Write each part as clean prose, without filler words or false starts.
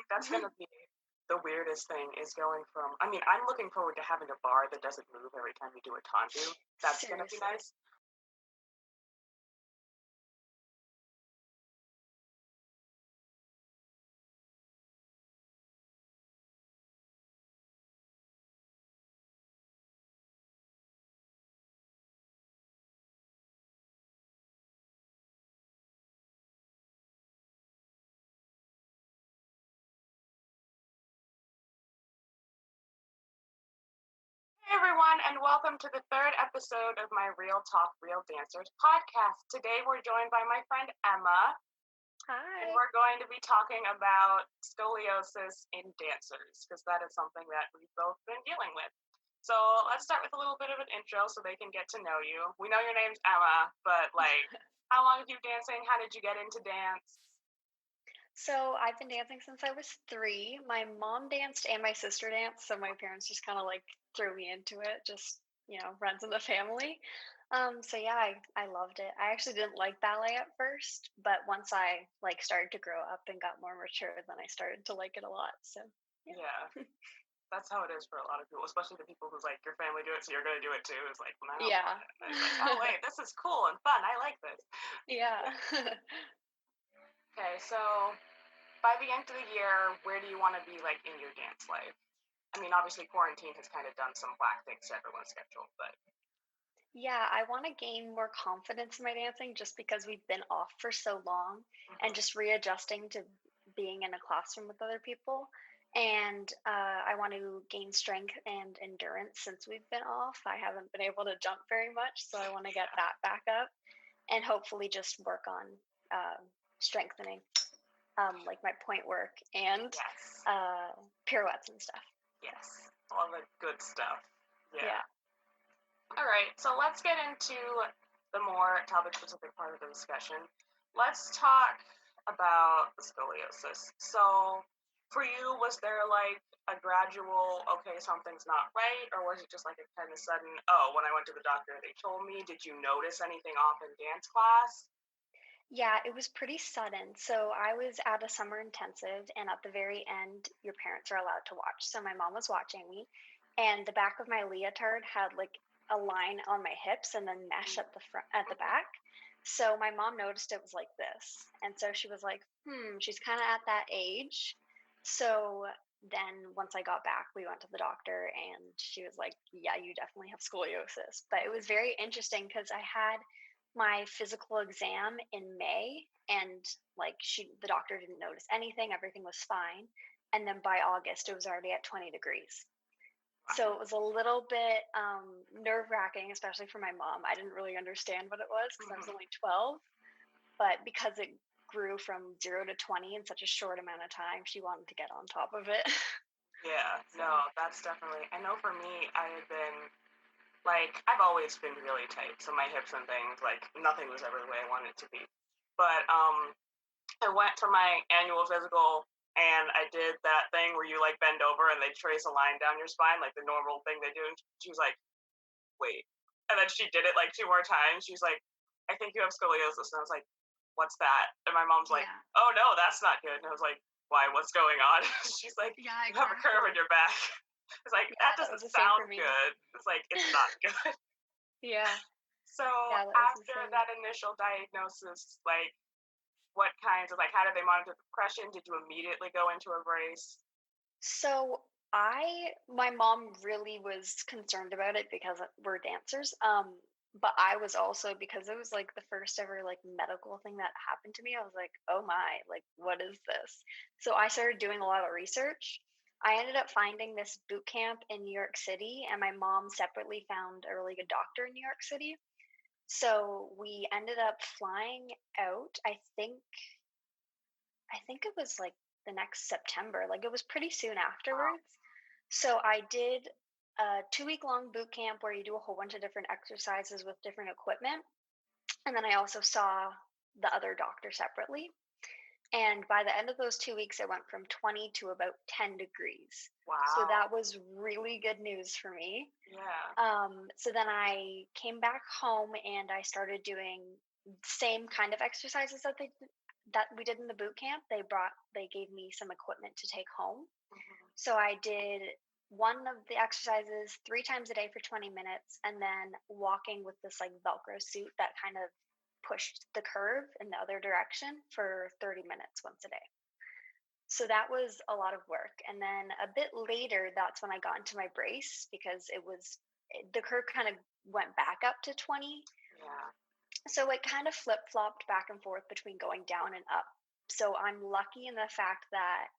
That's going to be the weirdest thing is going from, I mean, I'm looking forward to having a bar that doesn't move every time you do a tendu. That's going to be Seriously. nice. Hey everyone, and welcome to the third episode of my Real Talk Real Dancers podcast. Today we're joined by my friend Emma, and Hi. we're going to be talking about scoliosis in dancers because that is something that we've both been dealing with. So let's start with a little bit of an intro so they can get to know you. We know your name's Emma, but like, how long have you dancing? How did you get into dance? So I've been dancing since I was 3. My mom danced and my sister danced, so my parents just kind of like threw me into it, just, runs in the family. So yeah, I loved it. I actually didn't like ballet at first, but once I like started to grow up and got more mature, then I started to like it a lot. So Yeah, yeah. that's how it is for a lot of people, especially the people who's like, your family do it, so you're going to do it too. It's like, well, I don't want Yeah. it. And it's like, oh, wait, this is cool and fun. I like this. Yeah. Okay, so by the end of the year, where do you want to be like in your dance life? I mean, obviously, quarantine has kind of done some black things to everyone's schedule, but Yeah, I want to gain more confidence in my dancing just because we've been off for so long and mhm. just readjusting to being in a classroom with other people. And I want to gain strength and endurance since we've been off. I haven't been able to jump very much, so I want to get Yeah, that back up and hopefully just work on uh, strengthening, like my point work and yes, uh, pirouettes and stuff. yes, all the good stuff. Yeah. Yeah. All right, so let's get into the more topic specific part of the discussion. Let's talk about the scoliosis. So, for you, was there like a gradual, okay, something's not right, or was it just like a kind of sudden, oh, when I went to the doctor, they told me? Did you notice anything off in dance class? Yeah, it was pretty sudden. So I was at a summer intensive, and at the very end, your parents are allowed to watch. So my mom was watching me, and the back of my leotard had like a line on my hips and then mesh at the front at the back. So my mom noticed it was like this, and so she was like, she's kind of at that age." So then once I got back, we went to the doctor, and she was like, "Yeah, you definitely have scoliosis." But it was very interesting because I had my physical exam in May, and like the doctor didn't notice anything, everything was fine. And then by August it was already at 20 degrees. So it was a little bit nerve-wracking, especially for my mom. I didn't really understand what it was because I was Mhm. only 12, but because it grew from 0 to 20 in such a short amount of time, she wanted to get on top of it. Yeah, So no, that's definitely. I know for me, I had been like, I've always been really tight, so my hips and things, like, nothing was ever the way I wanted it to be. But I went for my annual physical, and I did that thing where you like bend over and they trace a line down your spine, like the normal thing they do. And she was like, "Wait," and then she did it like two more times. She's like, "I think you have scoliosis," and I was like, "What's that?" And my mom's like, yeah. "Oh no, that's not good." And I was like, "Why? What's going on?" She's like, Yeah, "You have a curve in exactly. your back." It's like, Yeah, that that doesn't was the same for sound me. good. It's like, it's not good. Yeah. So Yeah, that was after insane. that initial diagnosis, like, what kinds of, like, how did they monitor depression? Did you immediately go into a brace? So my mom really was concerned about it because we're dancers. But I was also, because it was like the first ever like medical thing that happened to me. I was like, oh my, like what is this? So I started doing a lot of research. I ended up finding this boot camp in New York City, and my mom separately found a really good doctor in New York City. So we ended up flying out. I think it was like the next September. Like it was pretty soon Wow. afterwards. So I did a 2-week long boot camp where you do a whole bunch of different exercises with different equipment. And then I also saw the other doctor separately. And by the end of those 2 weeks, it went from 20 to about 10 degrees. So Wow. that was really good news for me. Yeah. So then I came back home and I started doing same kind of exercises that we did in the boot camp, they gave me some equipment to take home. Mhm. So I did one of the exercises 3 times a day for 20 minutes, and then walking with this, like, Velcro suit that kind of pushed the curve in the other direction for 30 minutes once a day. So that was a lot of work, and then a bit later, that's when I got into my brace because the curve kind of went back up to 20. Yeah. So it kind of flip-flopped back and forth between going down and up. So I'm lucky in the fact that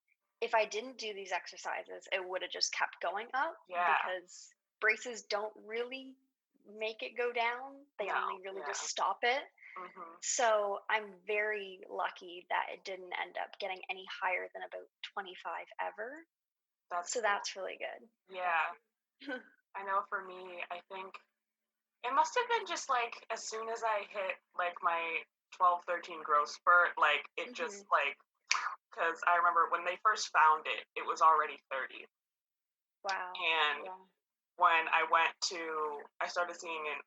if I didn't do these exercises, it would have just kept going up Yeah. because braces don't really make it go down. They No. only really just Yeah. stop it. Mhm. So I'm very lucky that it didn't end up getting any higher than about 25 ever. That's So cool. that's really good. Yeah. Yeah. I know for me, I think it must have been just like as soon as I hit like my 12, 13 growth spurt, like it Hmm. just like, because I remember when they first found it, it was already 30. Wow. And Yeah. when I started seeing an,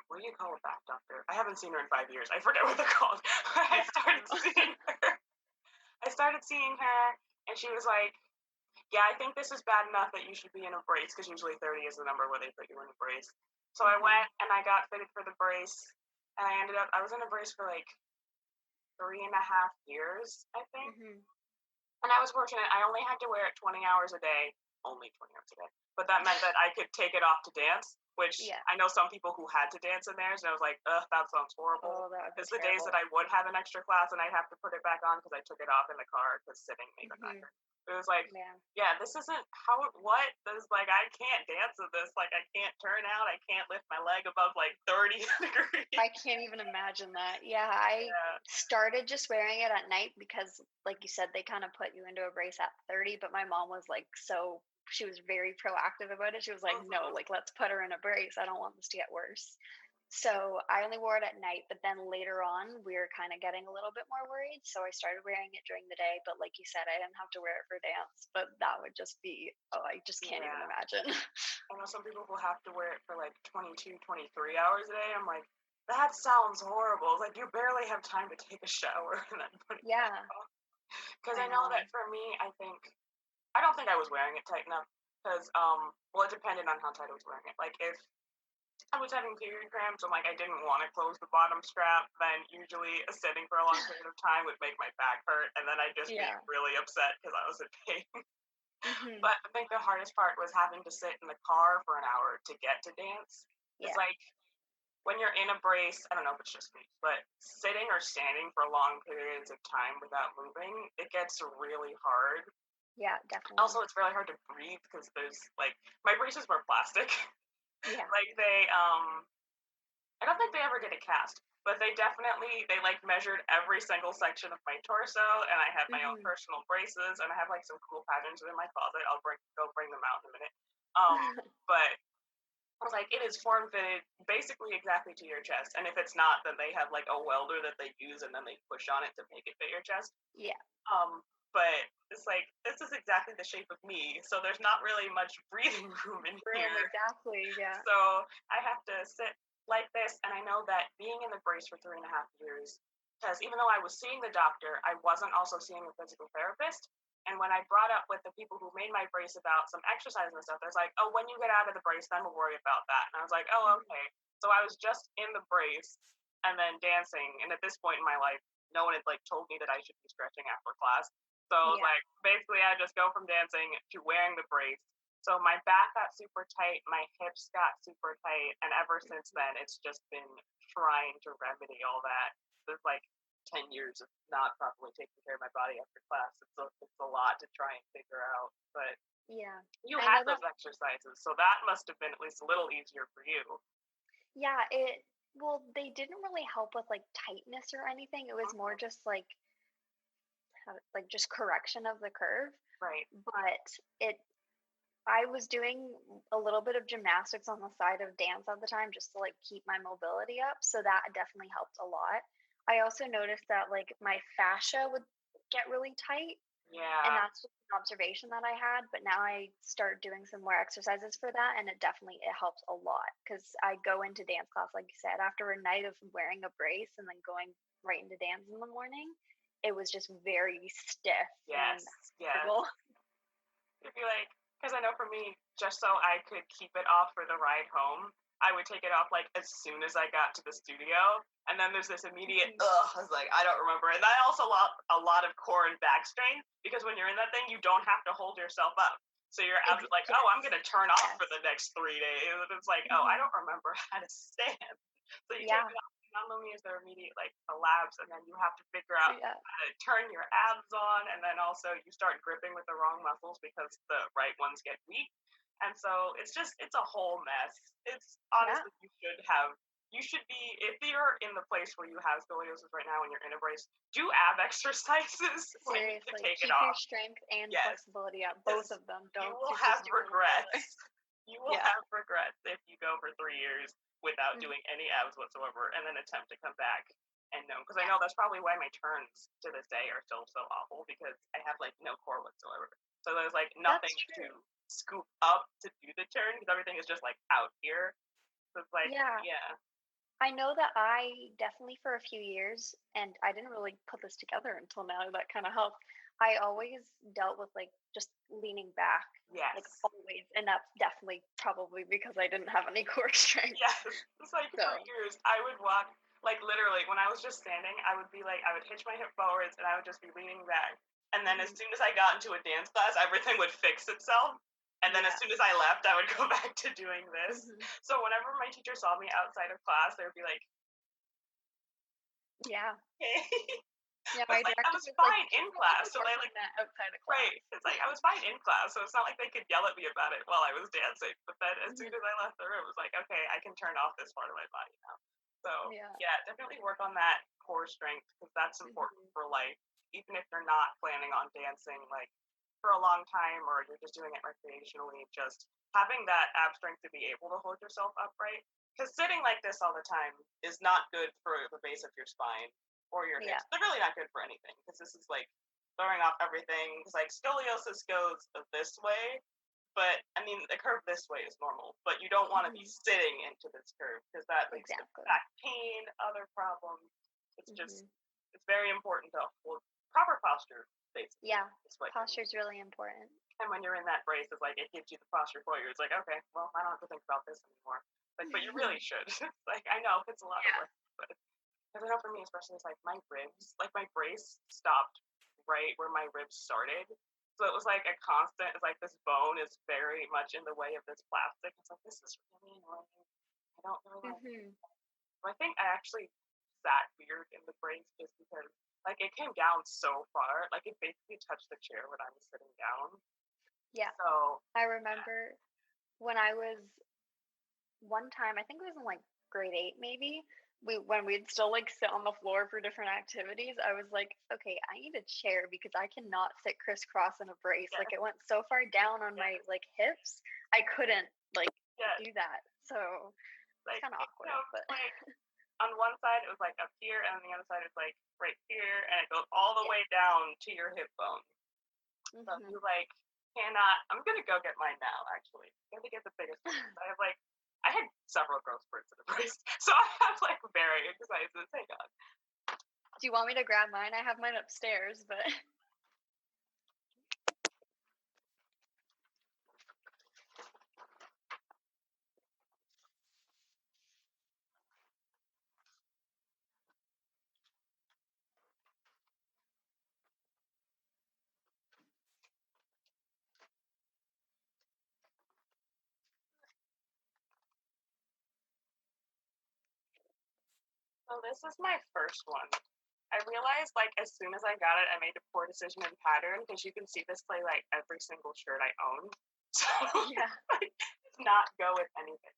what do you call a back doctor? I haven't seen her in 5 years. I forget what they're called. I Yeah. I started don't seeing her. I started seeing her, and she was like, yeah, I think this is bad enough that you should be in a brace because usually 30 is the number where they put you in a brace. So I know. went and I got fitted for the brace, and I was in a brace for like 3.5 years, I think. Hmm. Hmm. And I was fortunate. I only had to wear it 20 hours a day, only 20 hours a day. But that meant that I could take it off to dance, which Yeah. I know some people who had to dance in theirs, and I was like, ugh, that sounds horrible. Oh, that would be Because the days that terrible. I would have an extra class and I'd have to put it back on because I took it off in the car because sitting made my back Hmm. hurt. It was like, Yeah. yeah, this isn't what? This, like, I can't dance with this. Like, I can't turn out. I can't lift my leg above like 30 degrees. I can't even imagine that. Yeah, I Yeah. started just wearing it at night because, like you said, they kind of put you into a brace at 30. But my mom was like, she was very proactive about it. She was like, no, Mhm. like, let's put her in a brace. I don't want this to get worse. So I only wore it at night. But then later on, we were kind of getting a little bit more worried. So I started wearing it during the day. But like you said, I didn't have to wear it for dance. But that would just be, oh, I just can't even Yeah. imagine. I know some people who have to wear it for like 22, 23 hours a day. I'm like, that sounds horrible. It's like you barely have time to take a shower and then put it back Yeah, on. Because I I know know. that for me, I don't think I was wearing it tight enough. Because, well, it depended on how tight I was wearing it. Like, if I was having period cramps and like I didn't want to close the bottom strap, then usually sitting for a long period of time would make my back hurt, and then I'd just be Yeah. really upset because I was in pain. Hmm. But I think the hardest part was having to sit in the car for an hour to get to dance. It's Yeah. like when you're in a brace, I don't know if it's just me, but sitting or standing for long periods of time without moving, it gets really hard. Yeah, definitely. Also, it's really hard to breathe because there's like my braces were plastic. Yeah. Like I don't think they ever did a cast, but they like measured every single section of my torso, and I had my own Mhm. personal braces, and I have like some cool patterns in my closet. I'll bring them out in a minute. But I was like, it is form fitted basically exactly to your chest, and if it's not, then they have like a welder that they use, and then they push on it to make it fit your chest. Yeah. Um, but it's like this is exactly the shape of me, so there's not really much breathing room in Room, here. exactly, yeah. So I have to sit like this, and I know that being in the brace for 3.5 years, because even though I was seeing the doctor, I wasn't also seeing a physical therapist. And when I brought up with the people who made my brace about some exercise and stuff, there's like, oh, when you get out of the brace, then we'll worry about that. And I was like, oh, Mhm. okay. So I was just in the brace and then dancing. And at this point in my life, no one had like told me that I should be stretching after class. So it was Yeah. like basically I just go from dancing to wearing the brace. So my back got super tight, my hips got super tight, and ever since Mhm. then it's just been trying to remedy all that. There's like 10 years of not properly taking care of my body after class. It's a lot to try and figure out. But Yeah. you I had know that. those exercises, so that must have been at least a little easier for you. Yeah, they didn't really help with, like, tightness or anything, it was more Mhm. just, like, just correction of the curve, Right. but it I was doing a little bit of gymnastics on the side of dance at the time just to, like, keep my mobility up, so that definitely helped a lot. I also noticed that, like, my fascia would get really tight, and Yeah. that's just an observation that I had, but now I start doing some more exercises for that, and it helps a lot because I go into dance class, like you said, after a night of wearing a brace and then going right into dance in the morning, it was just very stiff and Yes, yes. uncomfortable. It'd be like, because I know for me, just so I could keep it off for the ride home, I would take it off like as soon as I got to the studio. And then there's this immediate, Mhm. ugh, I was like, I don't remember. And I also a lot of core and back strain because when you're in that thing, you don't have to hold yourself up. So you're out like, oh, I'm going Yes. to turn off for Yes. the next 3 days. And it's like, oh, I Mhm. don't remember how to stand. So you take Yeah. it off. Not only is there immediate like collapse, and then you have to figure out Yeah. how to turn your abs on, and then also you start gripping with the wrong muscles because the right ones get weak. And so it's a whole mess. It's Yeah. honestly, you should be, if you're in the place where you have scoliosis right now and you're in a brace, do ab exercises when you can Seriously, take it keep your off. strength and Yes, flexibility up, both because of them. you Don't will do have just do one or the other. regrets. You will Yeah. have regrets if you go for 3 years without Mhm. doing any abs whatsoever and then attempt to come back and no, because I Yeah. know that's probably why my turns to this day are still so awful because I have like no core whatsoever. So there's like That's nothing to true. scoop up to do the turn because everything is just like out here. So it's like, Yeah. yeah, I know that I definitely for a few years, and I didn't really put this together until now, that kind of helped. I always dealt with like just leaning back, like yes. always. And that's definitely probably because I didn't have any core strength. Yes. It's like for So, years I would walk like literally when I was just standing, I would be like I would hitch my hip forwards and I would just be leaning back. And then as mhm, soon as I got into a dance class, everything would fix itself. And then as yeah. soon as I left, I would go back to doing this. Hmm. So whenever my teacher saw me outside of class, they would be like, Yeah. "Hey." Yeah. But My it's like I director was was like, fine you in can't really class, be so they working like that outside of right. class. It's like I was fine in class, so it's not like they could yell at me about it while I was dancing. But then as soon Hmm. as I left the room, it was like, okay, I can turn off this part of my body now. So Yeah. yeah, definitely work on that core strength because that's important Hmm. for life. Even if you're not planning on dancing like for a long time or you're just doing it recreationally, just having that ab strength to be able to hold yourself upright. Because sitting like this all the time is not good for the base of your spine or your Yeah. hips. They're really not good for anything because this is like throwing off everything. Because like scoliosis goes this way, but I mean the curve this way is normal. But you don't want to be Hmm. sitting into this curve because that leads to Exactly. back pain, other problems. It's just Hmm. it's very important to hold proper posture basically. Yeah. Is what you Posture need. is really important. And when you're in that brace, it's like it gives you the posture for you. It's like okay, well I don't have to think about this anymore. Like, but you really should. Like I know it's a lot of Yeah. work, but because I know for me, especially, it's like my ribs, like my brace stopped right where my ribs started. So it was like a constant, it's like this bone is very much in the way of this plastic. It's like, this is really annoying. I don't really want to. Hmm. So I think I actually sat weird in the brace just because, like, it came down so far. Like, it basically touched the chair when I was sitting down. Yeah. So, I yeah. remember when I was one time, I think it was in like grade 8 maybe, when we'd still like sit on the floor for different activities, I was like, okay, I need a chair because I cannot sit crisscross in a brace. Like Yes, it went so far down on my yes, like hips, I couldn't like yes. do that. So it's Like, kind of it awkward, comes, but like, on one side it was like up here, and on the other side it's like right here, and it goes all the yeah. way down to your hip bone. So Hmm. you like cannot. I'm gonna go get mine now. Actually, I'm gonna get the biggest one. I have like I had several growth spurts in the brace, so I have like varying sizes. Hang on. Do you want me to grab mine? I have mine upstairs, but So this is my first one. I realized like as soon as I got it, I made a poor decision in pattern because you can see this play like every single shirt I own. So yeah. like, does not go with anything.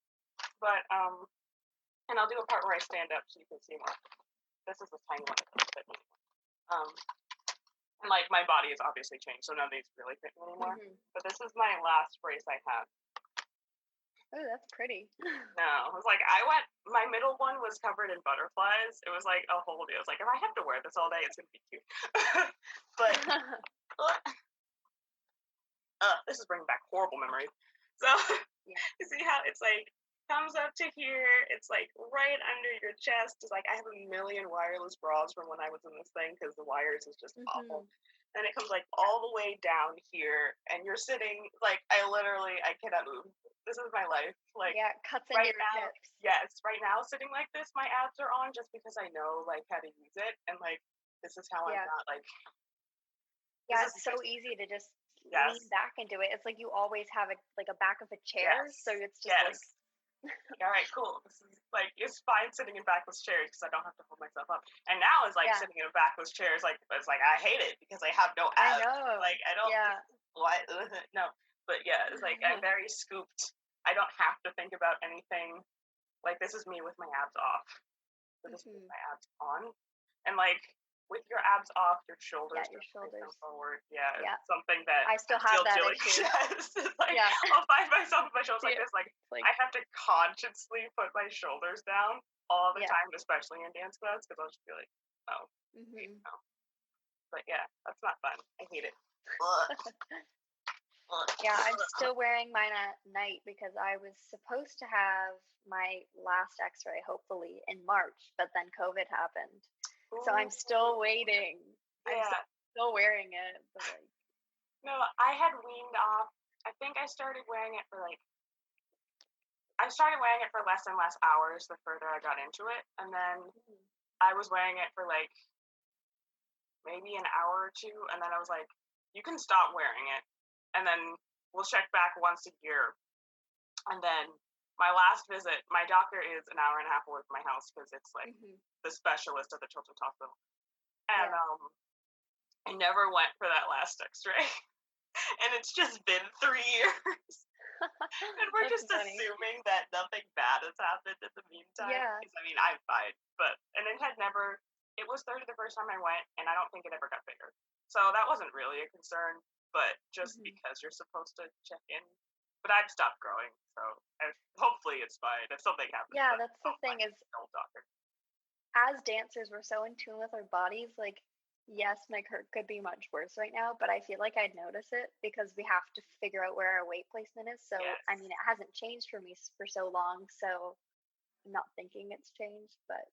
But and I'll do a part where I stand up so you can see more. This is a tiny one that doesn't fit me. Um, and like my body has obviously changed, so none of these really fit me anymore. Hmm. But this is my last brace I have. Oh, that's pretty. No, it was like I went. My middle one was covered in butterflies. It was like a whole deal. It was like if I have to wear this all day, it's gonna be cute. But this is bringing back horrible memories. So Yeah. you see how it's like comes up to here. It's like right under your chest. It's like I have a million wireless bras from when I was in this thing because the wires is just awful. Mhm. And it comes like Yeah. all the way down here, and you're sitting like I cannot move. This is my life. Like Yeah, it cuts into right your now, hips. yes, right now sitting like this, my abs are on just because I know like how to use it, and like this is how I'm Yeah. not like this Yeah, is it's just so easy to just lean yes, back into it. It's like you always have a back of a chair, so yes, it's just like yes. All right, cool. This is like it's fine sitting in backless chairs because I don't have to hold myself up. And now it's like yeah, sitting in a backless chair is like it's like I hate it because I have no I abs. know. Like I don't Yeah. what no. But yeah, it's like I'm very scooped. I don't have to think about anything. Like this is me with my abs off. So this is with Mhm. my abs on. And like with your abs off, your Yeah, shoulders your don't always come shoulders. forward. Yeah, it's Yeah. something that I still I'm have still that dealing. issue. Yes, it's like Yeah. I'll find myself with my shoulders like Yeah. this. Like It's like I have to consciously put my shoulders down all the yeah. time, especially in dance class, because I'll just be like, oh, wait, Mhm. no. But yeah, that's not fun. I hate it. Ugh, Yeah, I'm ugh. still wearing mine at night because I was supposed to have my last x-ray hopefully in March, but then COVID happened. So I'm Ooh, still waiting. I'm yeah. still wearing it, but like No, I had weaned off. I think I started wearing it for like I started wearing it for less and less hours the further I got into it, and then mhm. I was wearing it for like maybe an hour or two, and then I was like, "You can stop wearing it, and then we'll check back once a year." And then my last visit, my doctor is an hour and a half away from my house because it's like Mhm. the specialist at the Children's Hospital, and Yeah. I never went for that last X-ray, and it's just been 3 years. And we're That's just funny. assuming that nothing bad has happened in the meantime. Yeah. Because I mean, I'm fine, but and it had never. It was 30 the first time I went, and I don't think it ever got bigger. So that wasn't really a concern. But just Mhm. because you're supposed to check in, but I've stopped growing, so hopefully it's fine. If something happens, Yeah, then that's the I'll thing find is an old doctor. as dancers, we're so in tune with our bodies. Like, yes, my hurt could be much worse right now, but I feel like I'd notice it because we have to figure out where our weight placement is. So, I Yes, mean, it hasn't changed for me for so long. So, I'm not thinking it's changed, but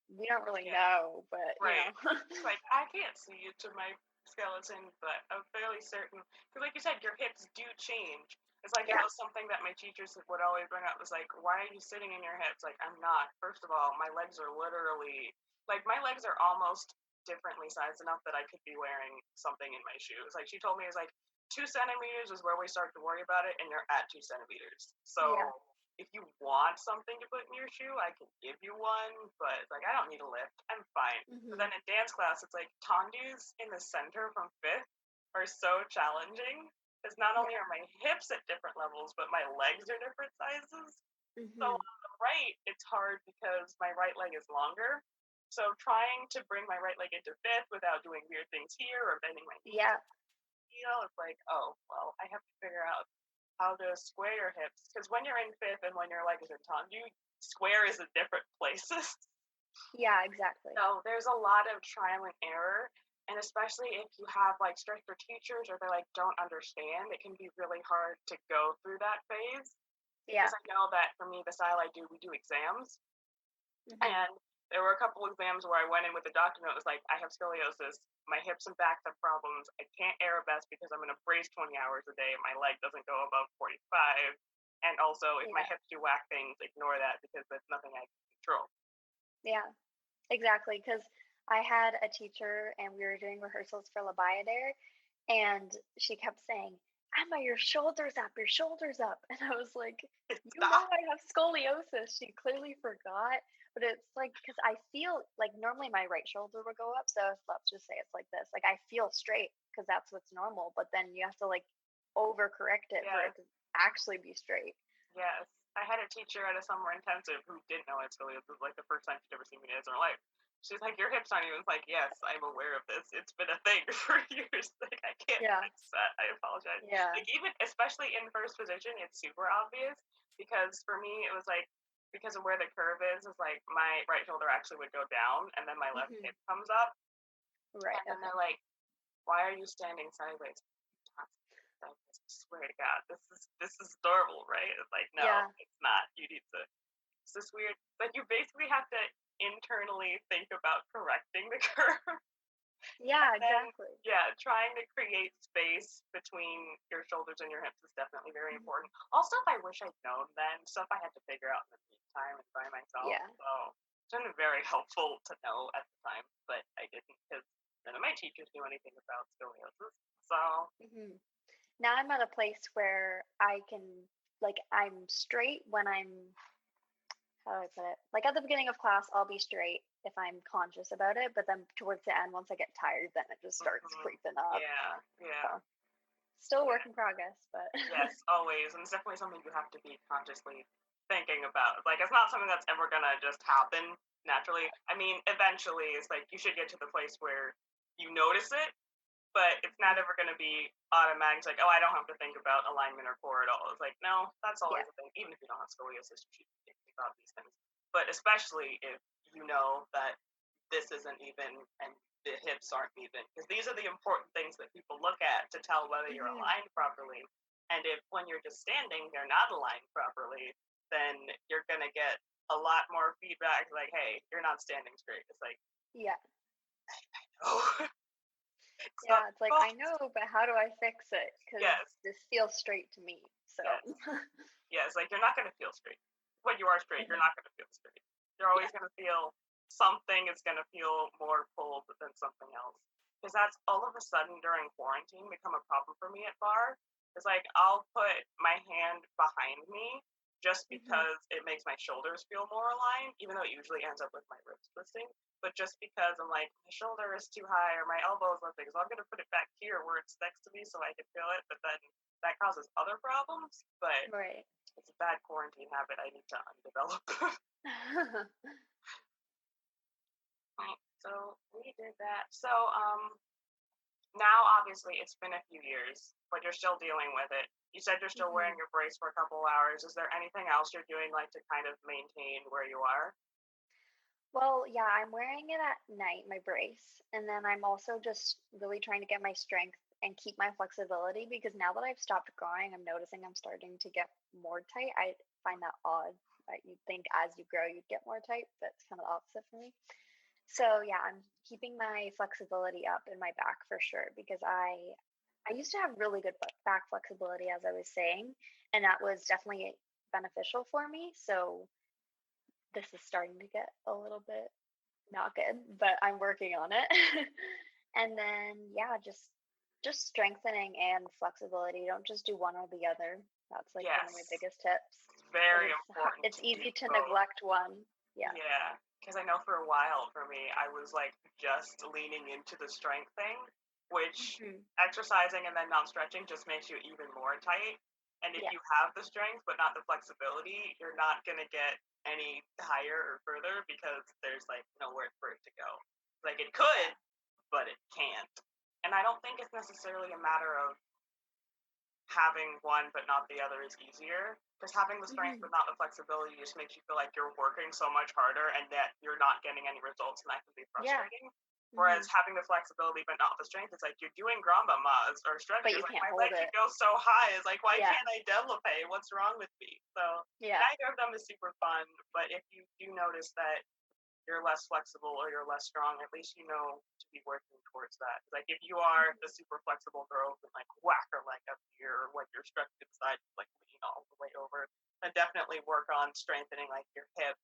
we don't really yeah, know. But, you right. know, It's like I can't see into my skeleton, but I'm fairly certain because, like you said, your hips do change. It's like it yeah, was something that my teachers would always bring up. Was like, why are you sitting in your hips? Like, I'm not. First of all, my legs are literally like my legs are almost differently sized enough that I could be wearing something in my shoes. Like she told me, it was like 2 centimeters is where we start to worry about it, and you're at 2 centimeters. yeah, So if you want something to put in your shoe, I can give you one, but like I don't need a lift. I'm fine. But hmm then in dance class, it's like tondus in the center from fifth are so challenging because not only yeah, are my hips at different levels, but my legs are different sizes. So hmm on the right, it's hard because my right leg is longer. So trying to bring my right leg into fifth without doing weird things here or bending my knees yeah, or heel, it's like, oh, well, I have to figure out how to square your hips. Because when you're in fifth and when your leg is in tendu, square is in different places. yeah, exactly. So there's a lot of trial and error. And especially if you have like stricter teachers or they like don't understand, it can be really hard to go through that phase. Yeah, Because I know that for me, the style I do, we do exams. hmm And there were a couple exams where I went in with a doctor and it was like, I have scoliosis, my hips and back have problems. I can't arabesque because I'm in a brace 20 hours a day. My leg doesn't go above 45. And also, if my yeah, hips do whack things, ignore that because that's nothing I can control. yeah. Exactly, because I had a teacher and we were doing rehearsals for La Bayadere, and she kept saying, "Emma, your shoulders up, your shoulders up." And I was like, It's "You know not. I have scoliosis." She clearly forgot, but it's like because I feel like normally my right shoulder would go up. So let's just say it's like this. Like I feel straight because that's what's normal, but then you have to like overcorrect it for Yes, it to actually be straight. yes. I had a teacher at a summer intensive who didn't know I had scoliosis. Like the first time she'd ever seen me in her life. She's like, "Your hips aren't even." Like, yes, I'm aware of this. It's been a thing for years. Like, I can't Yeah, fix that. I apologize. yeah, Like, even especially in first position, it's super obvious because for me, it was like because of where the curve is like my right shoulder actually would go down and then my left hmm hip comes up, right, and then okay, they're like, "Why are you standing sideways?" I swear to God, this is adorable, right? It's like, no, Yeah. it's not. You need to. It's just weird. Like you basically have to internally think about correcting the curve. Yeah, Then, exactly. yeah, trying to create space between your shoulders and your hips is definitely very Mhm. important. Also, if I wish I'd known then, stuff I had to figure out in the meantime and by myself. Yeah. So it's been very helpful to know at the time, but I didn't because none of my teachers knew anything about scoliosis. So, hmm Now I'm at a place where I can, like, I'm straight when I'm, how do I put it? Like at the beginning of class, I'll be straight if I'm conscious about it, but then towards the end, once I get tired, then it just starts mhm, creeping up. yeah, yeah, So still yeah. work in progress, but Yes, always, and it's definitely something you have to be consciously thinking about. Like, it's not something that's ever gonna just happen naturally. I mean, eventually, it's like you should get to the place where you notice it, but it's not Mhm. ever gonna be automatic. It's like, oh, I don't have to think about alignment or core at all. It's like, no, that's Yeah. always a thing. Even if you don't have scoliosis, you should be thinking about these things. But especially if you know that this isn't even and the hips aren't even, because these are the important things that people look at to tell whether you're hmm aligned properly. And if when you're just standing, you're not aligned properly, then you're gonna get a lot more feedback like, hey, you're not standing straight. It's like, Yeah. oh, it's not Yeah. It's like, your I fault. know, but how do I fix it? Because Yes, this feels straight to me. So, yes, yes. Like you're not gonna feel straight. When you are straight, you're Mhm. not gonna feel straight. You're Yeah. always gonna feel something is gonna feel more pulled than something else. Because that's all of a sudden during quarantine become a problem for me at bar. It's like I'll put my hand behind me just hmm because it makes my shoulders feel more aligned, even though it usually ends up with my ribs twisting. But just because I'm like, my shoulder is too high or my elbow is lifting, so I'm gonna put it back here where it's next to me so I can feel it. But then that causes other problems. But Right. it's a bad quarantine habit I need to undevelop. Right. So we did that. So now obviously it's been a few years, but you're still dealing with it. You said you're still wearing hmm your brace for a couple hours. Is there anything else you're doing like to kind of maintain where you are? Well, yeah, I'm wearing it at night, my brace, and then I'm also just really trying to get my strength and keep my flexibility because now that I've stopped growing, I'm noticing I'm starting to get more tight. I find that odd. Right? You'd think as you grow, you'd get more tight, but it's kind of the opposite for me. So yeah, I'm keeping my flexibility up in my back for sure because I used to have really good back flexibility, as I was saying, and that was definitely beneficial for me. So this is starting to get a little bit not good, but I'm working on it. And then yeah, just strengthening and flexibility. Don't just do one or the other. That's like one of my Yes. biggest tips It's because very important it's to do easy to both. neglect one. Yeah. Yeah. Because I know for a while for me, I was like just leaning into the strength thing, which hmm exercising and then not stretching just makes you even more tight. And if Yeah. you have the strength but not the flexibility, you're not going to get any higher or further because there's like nowhere for it to go. Like it Yeah. could, but it can't. And I don't think it's necessarily a matter of having one but not the other is easier. Because having the strength hmm but not the flexibility just makes you feel like you're working so much harder and that you're not getting any results, and that can be Yeah. frustrating. hmm Whereas having the flexibility but not the strength, it's like you're doing gramba mas or But stretching. you It's like can't my hold leg it. can go so high. It's like why Yeah. can't I develope? What's wrong with me? So Yeah. neither of them is super fun. But if you do notice that you're less flexible or you're less strong, at least you know to be working towards that. Like if you are the hmm super flexible girl who like whack her leg up here, or when you're stretched to the side, like lean all the way over, then definitely work on strengthening like your hip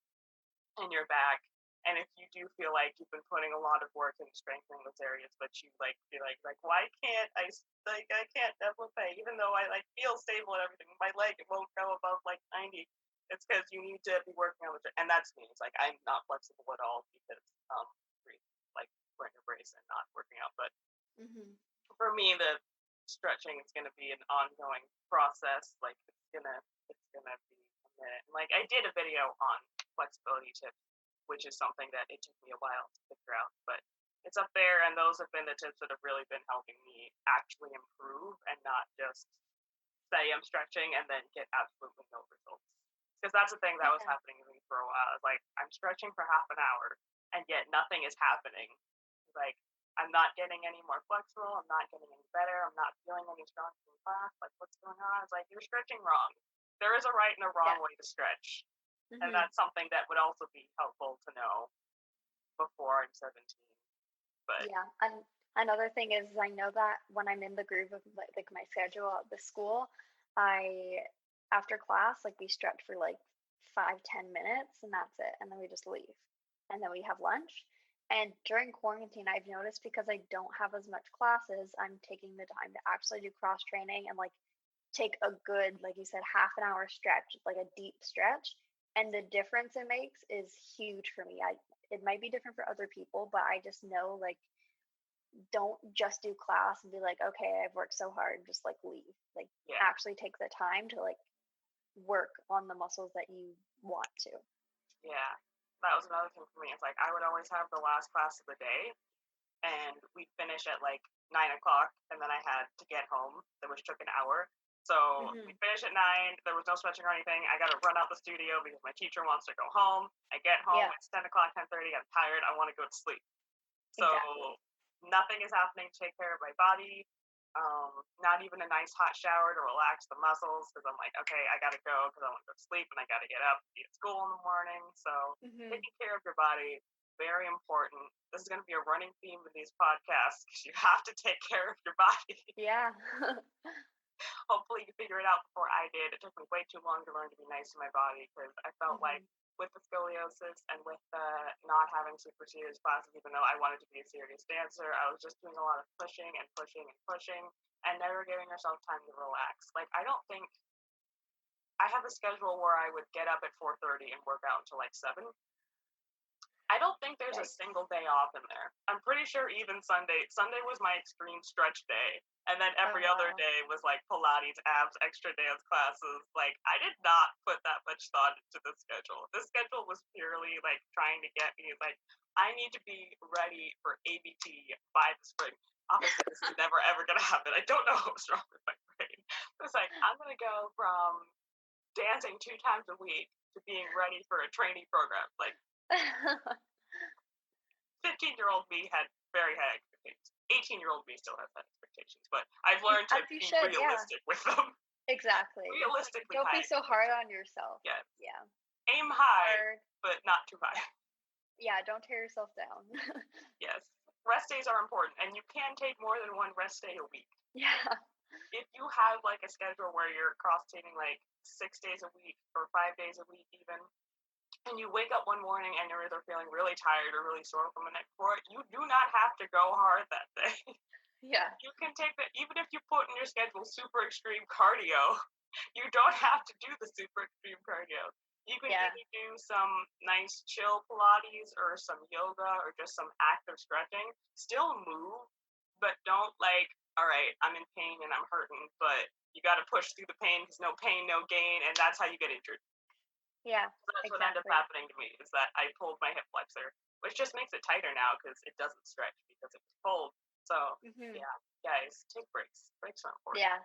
and your back. And if you do feel like you've been putting a lot of work into strengthening those areas, but you like feel like why can't I can't develop even though I like feel stable and everything, my leg it won't go above like 90. It's because you need to be working on the and that's me. It's like I'm not flexible at all because like wearing a brace and not working out. But hmm for me, the stretching is going to be an ongoing process. Like it's gonna be a minute. Like I did a video on flexibility tips, which is something that it took me a while to figure out, but it's up there, and those have been the tips that have really been helping me actually improve and not just say I'm stretching and then get absolutely no results. Because that's the thing that was Yeah. happening to me for a while. It's like I'm stretching for half an hour and yet nothing is happening. Like I'm not getting any more flexible. I'm not getting any better. I'm not feeling any stronger in class. Like, what's going on? It's like, you're stretching wrong. There is a right and a Yeah. wrong way to stretch. And Hmm. that's something that would also be helpful to know before I'm 17. But Yeah. And another thing is I know that when I'm in the groove of like my schedule at the school, I after class, like we stretch for like 5-10 minutes and that's it. And then we just leave. And then we have lunch. And during quarantine, I've noticed because I don't have as much classes, I'm taking the time to actually do cross training and like take a good, like you said, half an hour stretch, like a deep stretch. And the difference it makes is huge for me. It might be different for other people, but I just know like don't just do class and be like, okay, I've worked so hard, just like leave. Like yeah, actually take the time to like work on the muscles that you want to. yeah, that was another thing for me. It's like I would always have the last class of the day, and we'd finish at like 9 o'clock, and then I had to get home, which took an hour. So we Hmm. finished at 9. There was no stretching or anything. I got to run out the studio because my teacher wants to go home. I get home. Yeah, It's 10 o'clock, 10:30. I'm tired. I want to go to sleep. So exactly. nothing is happening to take care of my body. Not even a nice hot shower to relax the muscles because I'm like, okay, I gotta go because I want to go to sleep and I gotta get up and be at school in the morning. So Hmm. taking care of your body, very important. This is going to be a running theme in these podcasts because you have to take care of your body. Yeah. Hopefully you figure it out before I did. It took me way too long to learn to be nice to my body because I felt like Hmm. with the scoliosis and with the not having super serious classes, even though I wanted to be a serious dancer, I was just doing a lot of pushing and pushing and pushing and never giving yourself time to relax. Like I don't think I have a schedule where I would get up at 4:30 and work out until like 7. I don't think there's a Yikes. single day off in there. I'm pretty sure even Sunday. Sunday was my extreme stretch day. And then Oh every other wow. day was like Pilates, abs, extra dance classes. Like, I did not put that much thought into the schedule. This schedule was purely like trying to get me, like, I need to be ready for ABT by the spring. Obviously, this is never ever going to happen. I don't know what's wrong with my brain. It's like, I'm going to go from dancing 2 times a week to being ready for a trainee program. Like, 15-year-old me had very high expectations. 18-year-old me still has high expectations, but I've learned to As you be should, yeah. realistic with them. Exactly. Realistically Don't be high so hard on yourself. yeah. Yeah. Aim high, Hard. but not too high. Yeah, don't tear yourself down. Yes. Rest days are important, and you can take more than one rest day a week. Yeah. If you have like a schedule where you're cross training like 6 days a week or 5 days a week even, and you wake up one morning and you're either feeling really tired or really sore from the night before, you do not have to go hard that day. Yeah. You can take that even if you put in your schedule super extreme cardio, you don't have to do the super extreme cardio. You can Yeah. either do some nice chill Pilates or some yoga or just some active stretching. Still move, but don't like, all right, I'm in pain and I'm hurting, but you got to push through the pain because no pain, no gain, and that's how you get injured. Yeah. So that's what ended up Exactly. happening to me is that I pulled my hip flexor, which just makes it tighter now because it doesn't stretch because it was cold. So Hmm. yeah, guys, take breaks. Breaks are important. Yeah.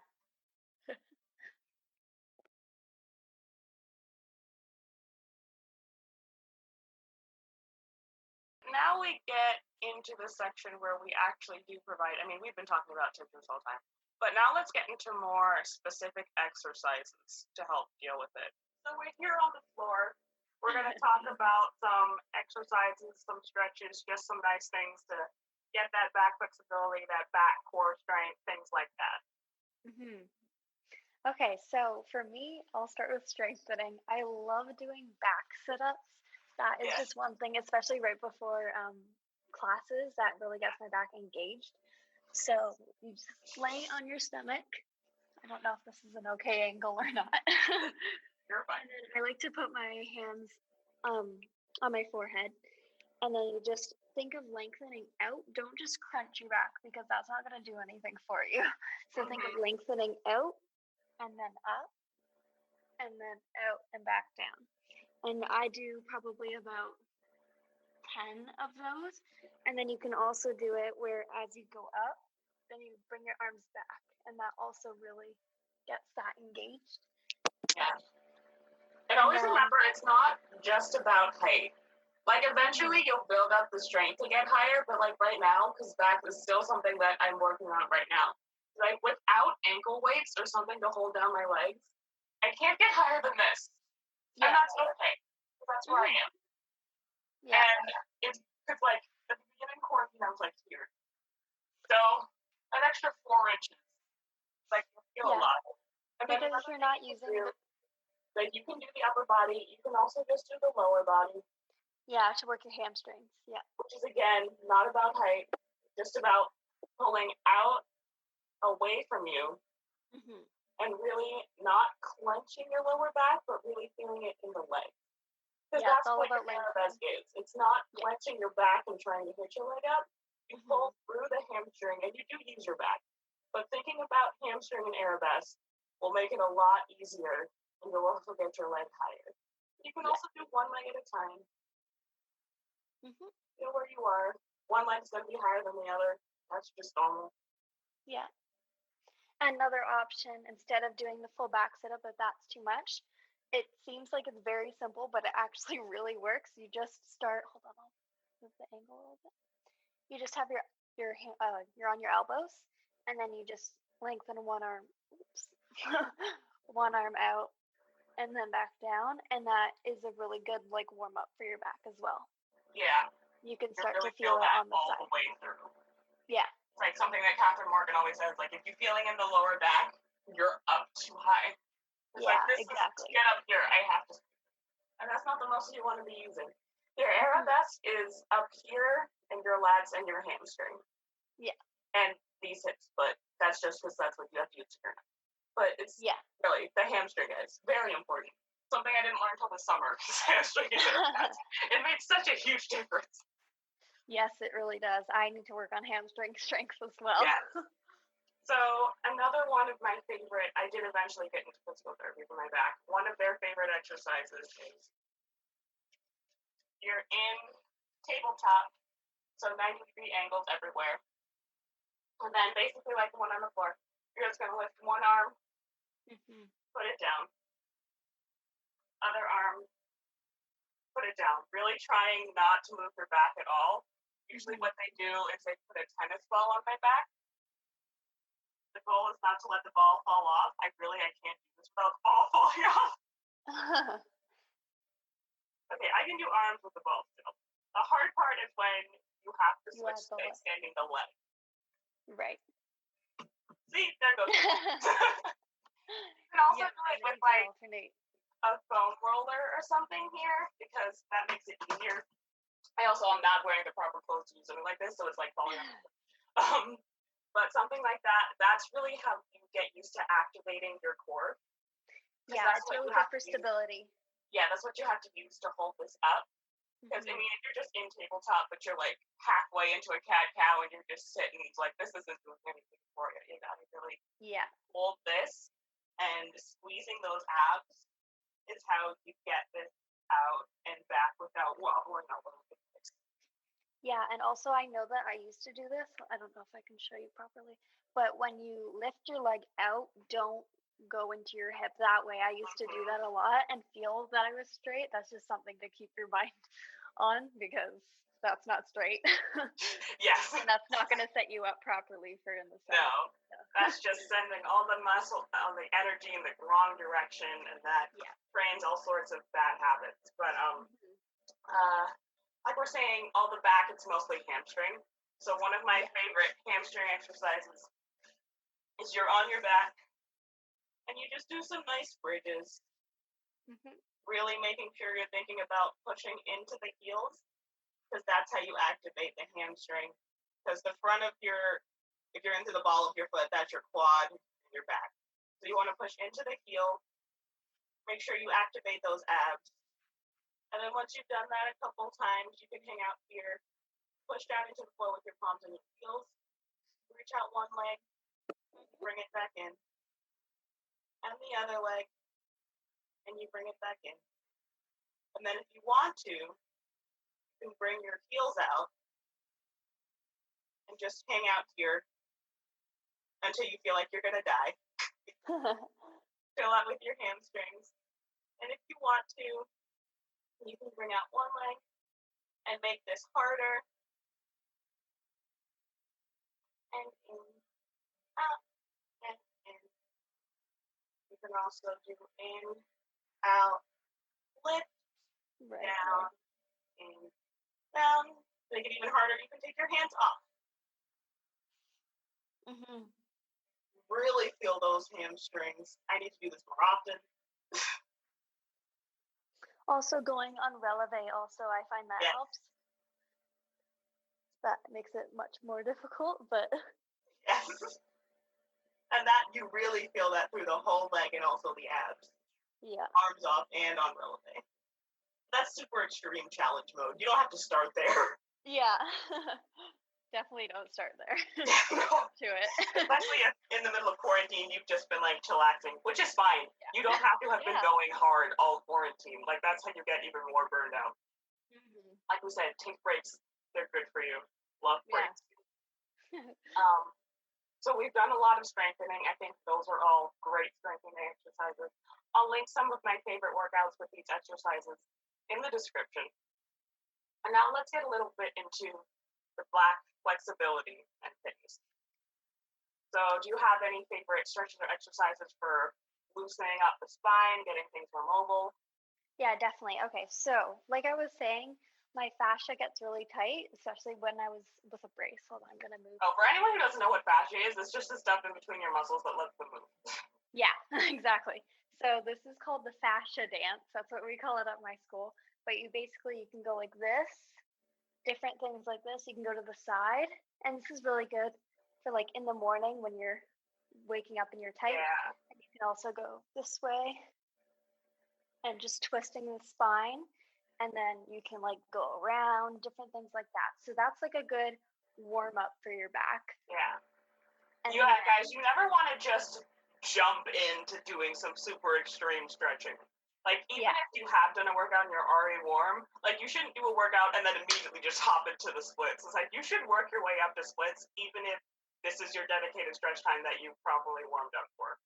Now we get into the section where we actually do provide. I mean, we've been talking about tips this whole time, but now let's get into more specific exercises to help deal with it. So we're here on the floor. We're going to talk about some exercises, some stretches, just some nice things to get that back flexibility, that back core strength, things like that. Hmm. Okay, so for me, I'll start with strengthening. I love doing back sit-ups. That is Yes. just one thing, especially right before classes, that really gets my back engaged. So you just lay on your stomach. I don't know if this is an okay angle or not. You're fine. And then I like to put my hands um, on my forehead, and then you just think of lengthening out. Don't just crunch your back because that's not going to do anything for you. So think of Mm-hmm. lengthening out and then up and then out and back down. And I do probably about 10 of those. And then you can also do it where as you go up, then you bring your arms back. And that also really gets that engaged. Yeah. And And always then, remember, it's not just about height. Like eventually Mhm. you'll build up the strength to get higher, but like right now, because back is still something that I'm working on right now. Like without ankle weights or something to hold down my legs, I can't get higher than this. And Yeah. that's okay. 'Cause that's where I Mhm. am. Yeah. And it's because like at the beginning quarantine I was like here. So an extra 4 inches. Like you feel a Yeah. lot. And then Because another you're thing not you can using do, the like you can do the upper body, you can also just do the lower body, yeah, to work your hamstrings. Yeah. which is again not about height, just about pulling out away from you Mhm. and really not clenching your lower back, but really feeling it in the leg. Because Yeah, it's that's all what your about arabesque lengthening. is. It's not Yeah. clenching your back and trying to hit your leg up. You Mhm. pull through the hamstring and you do use your back. But thinking about hamstring and arabesque will make it a lot easier and you'll also get your leg higher. You can Yeah. also do one leg at a time. Mhm. You know where you are. One leg's going to be higher than the other. That's just normal. Yeah. Another option, instead of doing the full back sit-up if that's too much, it seems like it's very simple, but it actually really works. You just start hold on, I'll move the angle a little bit. You just have you're on your elbows, and then you just lengthen one arm, oops, one arm out, and then back down, and that is a really good like warm up for your back as well. Yeah, You can you start to really feel feel it that on the all the side. way through. Yeah, It's like something that Catherine Morgan always says, like if you're feeling in the lower back, you're up too high. It's like yeah, this is to exactly. get up here, I have to, and that's not the muscle you want to be using. Your Hmm. arabesque is up here in your lats and your hamstring Yeah, and these hips, but that's just because that's what you have to use here. But it's yeah. really the hamstring is very important. Something I didn't learn until the summer because hamstring and arabesque. It made such a huge difference. Yes, it really does. I need to work on hamstring strength as well. Yes. So another one of my favorite, I did eventually get into physical therapy for my back. One of their favorite exercises is you're in tabletop, so 90-degree angles everywhere. And then basically like the one on the floor, you're just gonna lift one arm, Hmm. put it down, other arm, put it down. Really trying not to move your back at all. Usually Hmm. what they do is they put a tennis ball on my back. The goal is not to let the ball fall off. I can't do this without the ball falling off. Okay, I can do arms with the ball still. The hard part is when you have to You switch add to the leg. extending the leg. Right. See, there goes the ball. You can also Yep, do and it then with you can like alternate. a foam roller or something here because that makes it easier. I also am not wearing the proper clothes to do something like this, so it's like falling off. Um, but something like that, that's really how you get used to activating your core because Yeah, that's it's what really you good have for to use. stability. Yeah, that's what you have to use to hold this up. Because I Hmm. mean, if you're just in tabletop, but you're like halfway into a cat cow and you're just sitting, it's like this isn't doing anything for you. You gotta really Yeah. hold this, and squeezing those abs is how you get this out and back without wobbling all over the place. Yeah, and also I know that I used to do this. I don't know if I can show you properly, but when you lift your leg out, don't go into your hip that way. I used to do Mm-hmm. that a lot and feel that I was straight. That's just something to keep your mind on because that's not straight. Yes. And that's not going to set you up properly for in the center. No. So. That's just sending all the muscle, all the energy in the wrong direction, and that Yeah. trains all sorts of bad habits. But Hmm. uh, like we're saying, all the back, it's mostly hamstring. So one of my Yeah. favorite hamstring exercises is you're on your back and you just do some nice bridges, Hmm. really making sure you're thinking about pushing into the heels because that's how you activate the hamstring. Because the front of your, if you're into the ball of your foot, that's your quad and your back. So you want to push into the heel, make sure you activate those abs. And then once you've done that a couple times, you can hang out here, push down into the floor with your palms and your heels, reach out one leg, bring it back in, and the other leg, and you bring it back in. And then if you want to, you can bring your heels out and just hang out here until you feel like you're going to die. Fill out with your hamstrings. And if you want to, you can bring out one leg and make this harder. And in, out, and in. You can also do in, out, lift, Right. down, in, down. Make it even harder. You can take your hands off. Really feel those hamstrings. I need to do this more often. Also, going on releve, also, I find that helps. That makes it much more difficult, but yes. And that you really feel that through the whole leg and also the abs. Yeah. Arms off and on releve. That's super extreme challenge mode. You don't have to start there. Yeah. Definitely don't start there. No. Do it. Especially if in the middle of quarantine, you've just been like chillaxing, which is fine. Yeah. You don't have to have been going hard all quarantine. Like that's how you get even more burned out. Like we said, take breaks. They're good for you. Love breaks. So we've done a lot of strengthening. I think those are all great strengthening exercises. I'll link some of my favorite workouts with these exercises in the description. And now let's get a little bit into the back flexibility and things. So do you have any favorite stretches or exercises for loosening up the spine, getting things more mobile? Yeah, definitely. Okay, so like I was saying, my fascia gets really tight, especially when I was with a brace. Hold on, I'm going to move. Oh, for anyone who doesn't know what fascia is, it's just the stuff in between your muscles that lets them move. Yeah, exactly. So this is called the fascia dance. That's what we call it at my school. But you can go like this, different things like this. You can go to the side, and this is really good for like in the morning when you're waking up and you're tight. Yeah. And you can also go this way and just twisting the spine, and then you can like go around, different things like that. So that's like a good warm up for your back. Yeah. And guys, you never want to just jump into doing some super extreme stretching. Like, even if you have done a workout and you're already warm, like, you shouldn't do a workout and then immediately just hop into the splits. It's like, you should work your way up to splits, even if this is your dedicated stretch time that you've properly warmed up for.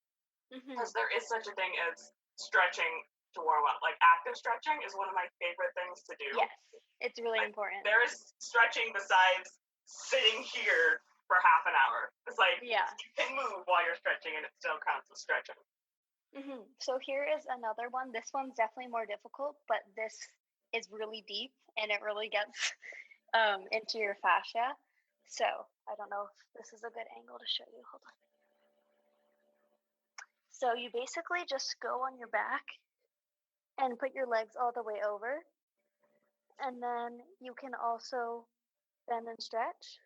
Because there is such a thing as stretching to warm up. Like, active stretching is one of my favorite things to do. Yes, it's really important. There is stretching besides sitting here for half an hour. It's like, you can move while you're stretching and it still counts as stretching. So here is another one. This one's definitely more difficult, but this is really deep and it really gets into your fascia. So I don't know if this is a good angle to show you. Hold on. So you basically just go on your back and put your legs all the way over. And then you can also bend and stretch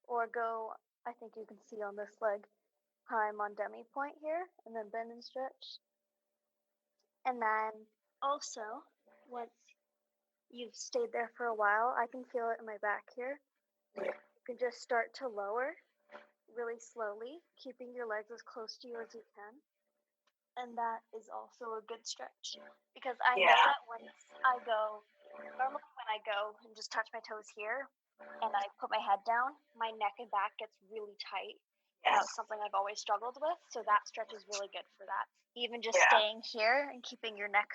or go, I think you can see on this leg, I'm on demi point here, and then bend and stretch. And then also, once you've stayed there for a while, I can feel it in my back here. You can just start to lower really slowly, keeping your legs as close to you as you can. And that is also a good stretch. Because I know that once I go, normally when I go and just touch my toes here, and I put my head down, my neck and back gets really tight. That's something I've always struggled with, so that stretch is really good for that. Even just staying here and keeping your neck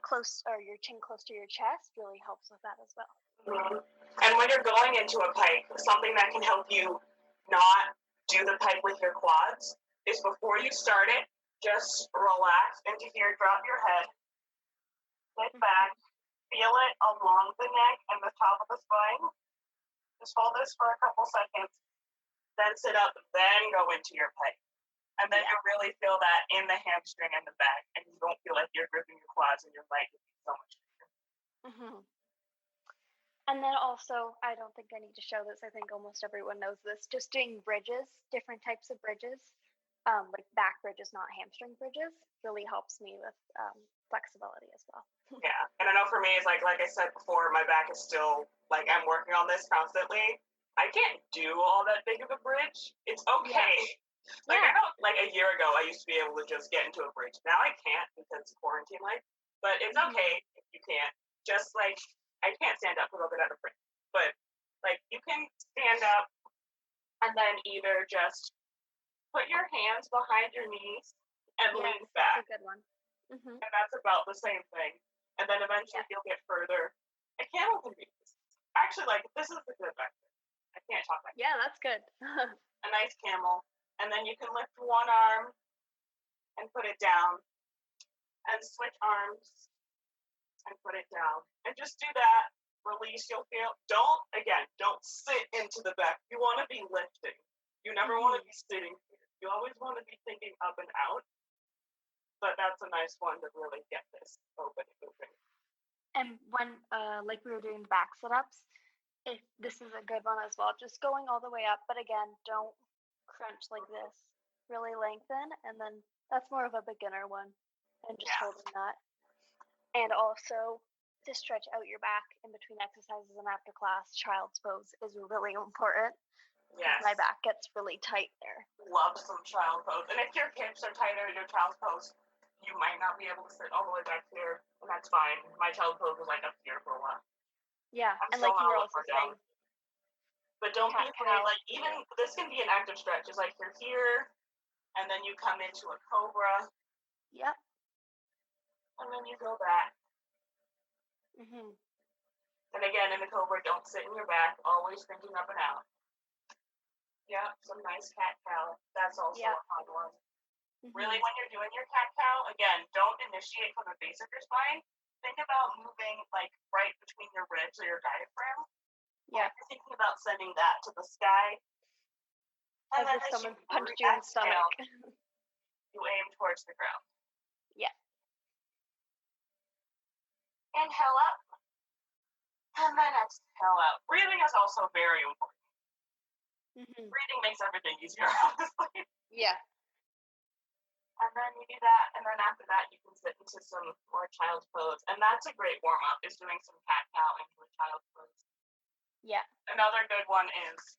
close or your chin close to your chest really helps with that as well. And when you're going into a pike, something that can help you not do the pike with your quads is before you start it, just relax into here, drop your head, sit back, feel it along the neck and the top of the spine. Just hold this for a couple seconds, then sit up, then go into your pike. And then you'll really feel that in the hamstring and the back, and you don't feel like you're gripping your quads and your leg so much. And then also, I don't think I need to show this. I think almost everyone knows this. Just doing bridges, different types of bridges, like back bridges, not hamstring bridges, really helps me with flexibility as well. Yeah, and I know for me, it's like I said before, my back is still, like, I'm working on this constantly. I can't do all that big of a bridge. It's okay. Like, I know, like, a year ago, I used to be able to just get into a bridge. Now I can't because quarantine life, but it's okay if you can't. Just, like, I can't stand up because I'll get out of bridge. But, like, you can stand up and then either just put your hands behind your knees and lean back. That's a good one. And that's about the same thing. And then eventually you'll get further A camel can be actually like this is the good back. I can't talk like Yeah, that's good. a nice camel, and then you can lift one arm and put it down, and switch arms and put it down, and just do that. Release. You'll feel. Don't sit into the back. You want to be lifting. You never want to be sitting here. You always want to be thinking up and out. But that's a nice one to really get this open and moving. And when, like we were doing back sit-ups, if this is a good one as well, just going all the way up, but again, don't crunch like this. Really lengthen, and then that's more of a beginner one, and just Yeah. holding that. And also to stretch out your back in between exercises and after class, child's pose is really important. Yes. My back gets really tight there. Love some child pose. And if your hips are tighter in your child's pose, you might not be able to sit all the way back here, and that's fine. My child pose was like up here for a while. Yeah, I'm and still like you not were all also down. saying, But don't be cat afraid. cow. Like even this can be an active stretch. It's like you're here, and then you come into a cobra, Yep. and then you go back. Mhm. And again, in the cobra, don't sit in your back. Always thinking up and out. Yeah, some nice cat cow. That's also Yep. a fun one. Mhm. Really, when you're doing your cat cow, again, don't initiate from the base of your spine. Think about moving like right between your ribs or your diaphragm. Yeah. You're thinking about sending that to the sky. And As then if as someone you punched you in the exhale, stomach. you aim towards the ground. Yeah. Inhale up, and then exhale out. Breathing is also very important. Mhm. Breathing makes everything easier, honestly. Yeah. And then you do that, and then after that, you can sit into some more child's pose. And that's a great warm up, is doing some cat cow into a child's pose. Yeah. Another good one is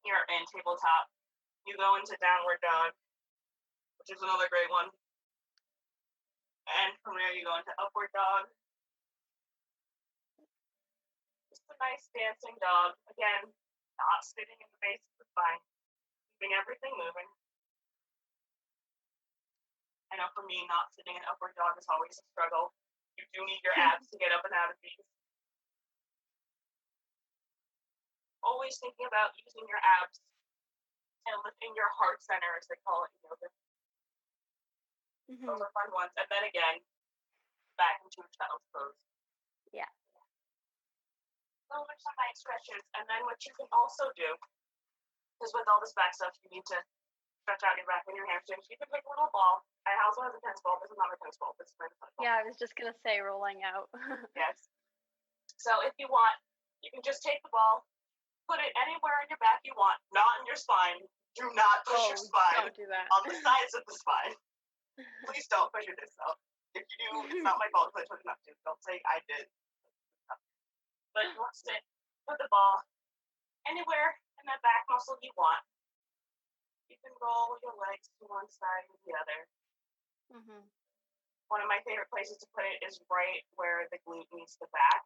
you're in tabletop. You go into downward dog, which is another great one. And from there, you go into upward dog. Just a nice dancing dog. Again, not sitting in the base of the spine, keeping everything moving. I know for me, not sitting in upward dog is always a struggle. You do need your abs to get up and out of these. Always thinking about using your abs and lifting your heart center, as they call it in yoga. Those Mhm. are fun ones. And then again, back into a child's pose. Yeah. Those are some nice stretches. And then what you can also do is with all this back stuff, you need to stretch out your back and your hamstrings. You can pick a little ball. I also have a tennis ball. This is not a tennis ball. This is my tennis ball. Yeah, I was just gonna say rolling out. Yes. So if you want, you can just take the ball, put it anywhere in your back you want, not in your spine. Do not push your spine Don't do that. on the sides of the spine. Please don't push your disc out. If you do, it's not my fault because I told you not to. Don't say I did. But you want to sit, put the ball anywhere in that back muscle you want. You can roll your legs to one side or the other. Mhm. One of my favorite places to put it is right where the glute meets the back.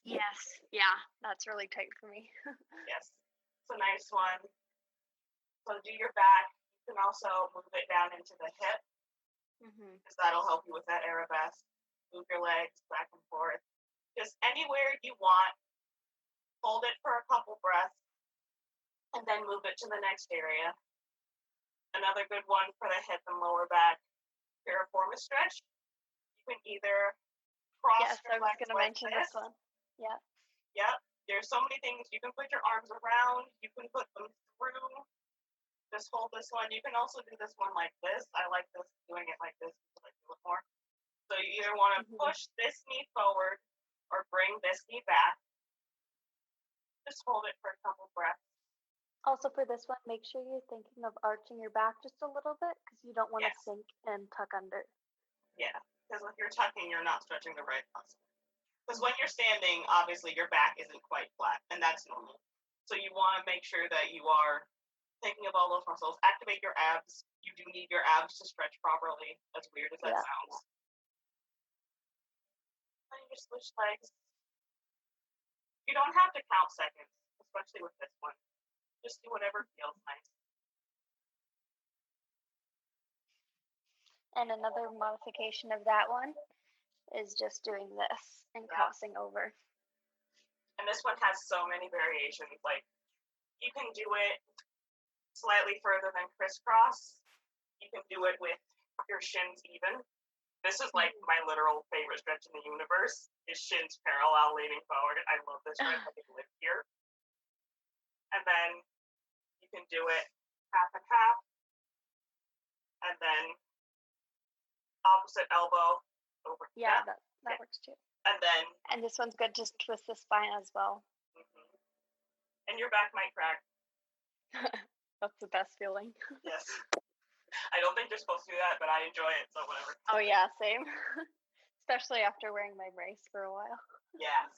Yes. Yeah, that's really tight for me. Yes, it's a nice one. So do your back. You can also move it down into the hip Mhm. because that'll help you with that arabesque. Move your legs back and forth. Just anywhere you want. Hold it for a couple breaths and then move it to the next area. Another good one for the hip and lower back piriformis stretch. You can either cross Yes, your I was legs gonna like mention this. this one. Yeah. Yep. There's so many things. You can put your arms around. You can put them through. Just hold this one. You can also do this one like this. I like this, doing it like this because I do it more. So you either want to push this knee forward or bring this knee back. Just hold it for a couple breaths. Also for this one, make sure you're thinking of arching your back just a little bit because you don't want to Yes. sink and tuck under. Yeah, because if you're tucking, you're not stretching the right muscle. Because when you're standing, obviously your back isn't quite flat, and that's normal. So you want to make sure that you are thinking of all those muscles. Activate your abs. You do need your abs to stretch properly, as weird as that sounds. And you just switch legs. You don't have to count seconds, especially with this one. Just do whatever feels nice. And another modification of that one is just doing this and crossing over. And this one has so many variations. Like, you can do it slightly further than crisscross. You can do it with your shins even. This is like my literal favorite stretch in the universe, is shins parallel leaning forward. I love this stretch. I can live here. And then you can do it half and half. And then opposite elbow over. Yeah, that works too. And then. And this one's good, just twist the spine as well. Mm-hmm. And your back might crack. That's the best feeling. Yes. I don't think you're supposed to do that, but I enjoy it, so whatever. Oh yeah, same. Especially after wearing my brace for a while. Yes.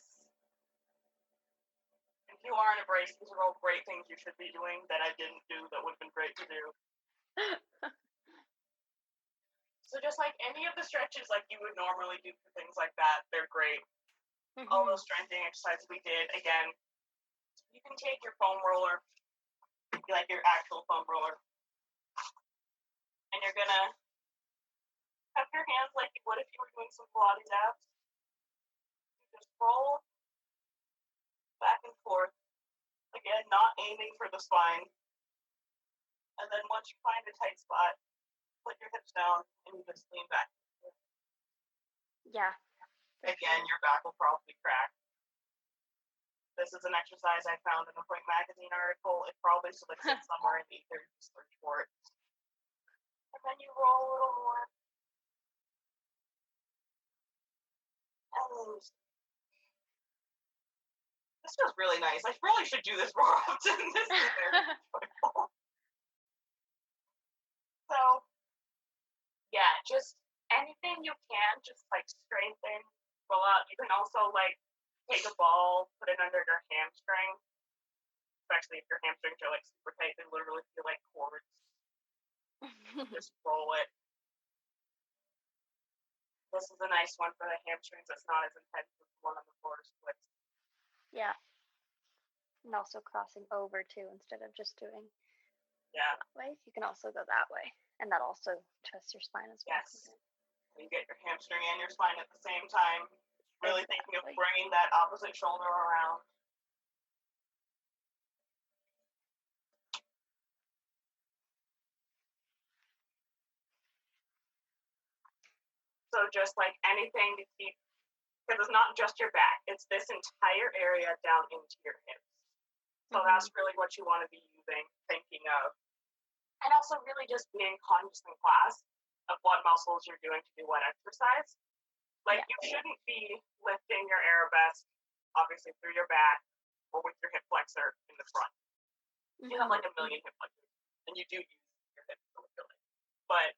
If you are in a brace, these are all great things you should be doing that I didn't do that would have been great to do. So just like any of the stretches like you would normally do for things like that, they're great. Mm-hmm. All those strengthening exercises we did, again, you can take your foam roller, like your actual foam roller, and you're gonna have your hands like you would if you were doing some Pilates abs. You just roll back and forth. Again, not aiming for the spine. And then once you find a tight spot, put your hips down and you just lean back. Yeah. Again, your back will probably crack. This is an exercise I found in a Point magazine article. It probably selected somewhere in the ether. Just search for it. And then you roll a little more. And this feels really nice. I really should do this more often. This is very enjoyable. So, yeah, just anything you can, just like strengthen, roll out. You can also like take a ball, put it under your hamstring, especially if your hamstrings are like super tight. They literally feel like cords. Just roll it. This is a nice one for the hamstrings. It's not as intense as the one on the floor splits. Yeah. And also crossing over too, instead of just doing that way. You can also go that way. And that also twists your spine as well. Yes. You get your hamstring and your spine at the same time. Really thinking of bringing that opposite shoulder around. So just like anything to keep, because it's not just your back, it's this entire area down into your hips. So that's really what you want to be using, thinking of. And also really just being conscious in class of what muscles you're doing to do what exercise. Like you shouldn't be lifting your arabesque, obviously through your back or with your hip flexor in the front. You have like a million hip flexors, and you do use your hips really. But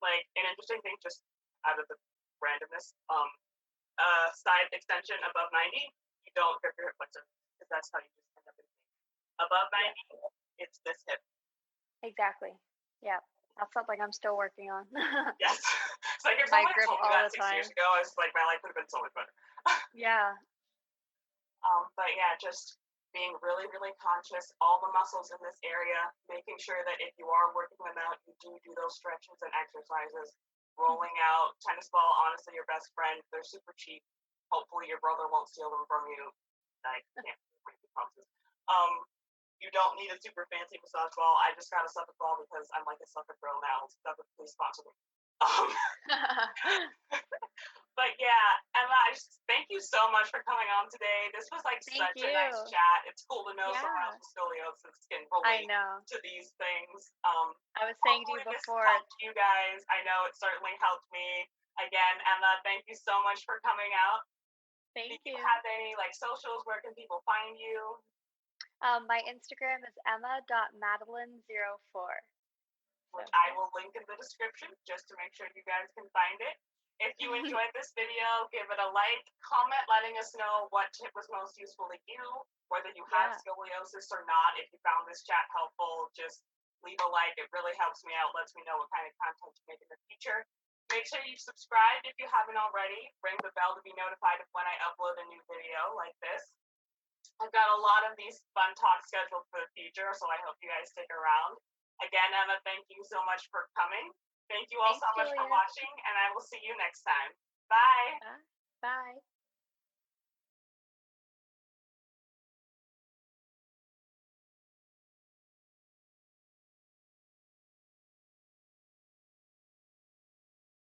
like an interesting thing, just out of the randomness, side extension above 90, you don't grip your hip flexor because that's how you just end up in pain. Above 90, it's this hip. Exactly. Yeah. That's something I'm still working on. Yes. It's like if someone told me that 6 years ago, I was like, my life would have been so much better. Yeah. But yeah, just being really, really conscious, all the muscles in this area, making sure that if you are working them out, you do those stretches and exercises. Rolling out, tennis ball, honestly, your best friend. They're super cheap. Hopefully your brother won't steal them from you. I can't make any promises. You don't need a super fancy massage ball. I just got a suffix ball because I'm like a suffix girl now. Suffix, please sponsor me. But yeah, Emma, I just thank you so much for coming on today. This was like such a nice chat. It's cool to know someone else with scoliosis can relate to these things. I was saying to you before, helped you guys. I know it certainly helped me. Again, Emma, thank you so much for coming out. Thank you. Do you have any like socials? Where can people find you? My Instagram is emma.madeline04. Which I will link in the description just to make sure you guys can find it. If you enjoyed this video, give it a like, comment letting us know what tip was most useful to you, whether you have scoliosis or not. If you found this chat helpful, just leave a like. It really helps me out, lets me know what kind of content to make in the future. Make sure you subscribe if you haven't already. Ring the bell to be notified of when I upload a new video like this. I've got a lot of these fun talks scheduled for the future, so I hope you guys stick around. Again, Emma, thank you so much for coming. Thank you all so much for watching, and I will see you next time. Bye. Bye.